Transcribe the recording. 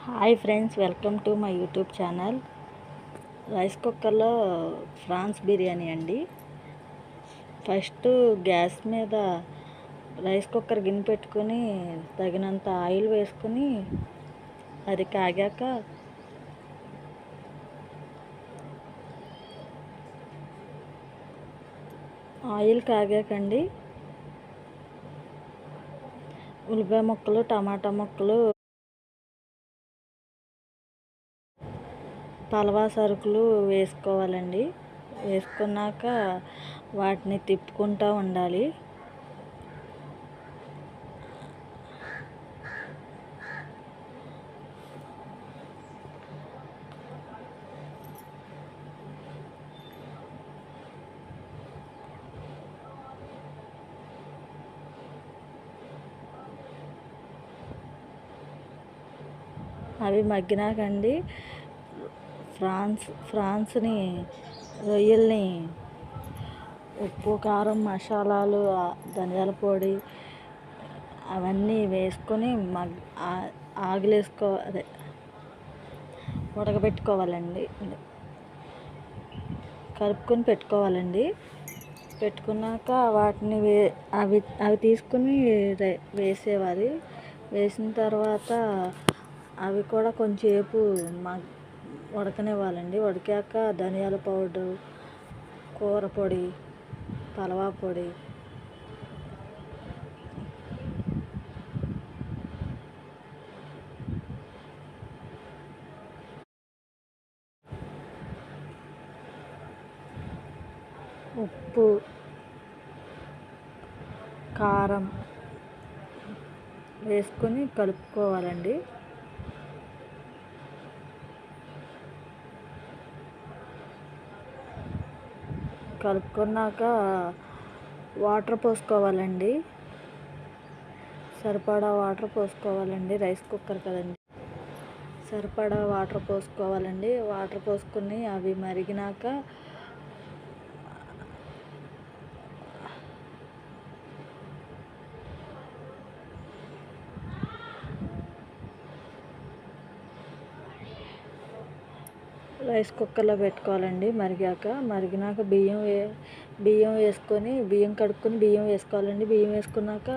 Hi friends, welcome to my YouTube channel. Rice కుక్కర్లో France biryani అండి. First gas మీద rice cooker గిన్నె పెట్టుకొని తగినంత ఆయిల్ వేసుకొని అది కాగాక కాగాకండి ఉల్లిపాయ ముక్కలు, టమాటా ముక్కలు, పలవా సరుకులు వేసుకోవాలండి. వేసుకున్నాక వాటిని తిప్పుకుంటూ ఉండాలి. అవి మగ్గినాకండి ఫ్రాన్స్ని రొయ్యల్ని ఉప్పు, కారం, మసాలాలు, ధనియాల పొడి అవన్నీ వేసుకొని ఉడకబెట్టుకోవాలండి. కలుపుకొని పెట్టుకోవాలండి. పెట్టుకున్నాక వాటిని అవి తీసుకుని వేసేవారు. వేసిన తర్వాత అవి కూడా కొంచెంసేపు ఉడకనివ్వాలండి. ఉడికాక ధనియాల పౌడర్, కూర పొడి, పలవా పొడి, ఉప్పు, కారం వేసుకొని కలుపుకోవాలండి. కలుపుకున్నాక వాటర్ పోసుకోవాలండి. సరిపడా వాటర్ పోసుకోవాలండి. రైస్ కుక్కర్ కదండి, సరిపడా వాటర్ పోసుకోవాలండి. వాటర్ పోసుకొని అవి మరిగినాక రైస్ కుక్కర్లో పెట్టుకోవాలండి. మరిగినాక బియ్యం వేసుకొని బియ్యం కడుక్కొని బియ్యం వేసుకోవాలండి. బియ్యం వేసుకున్నాక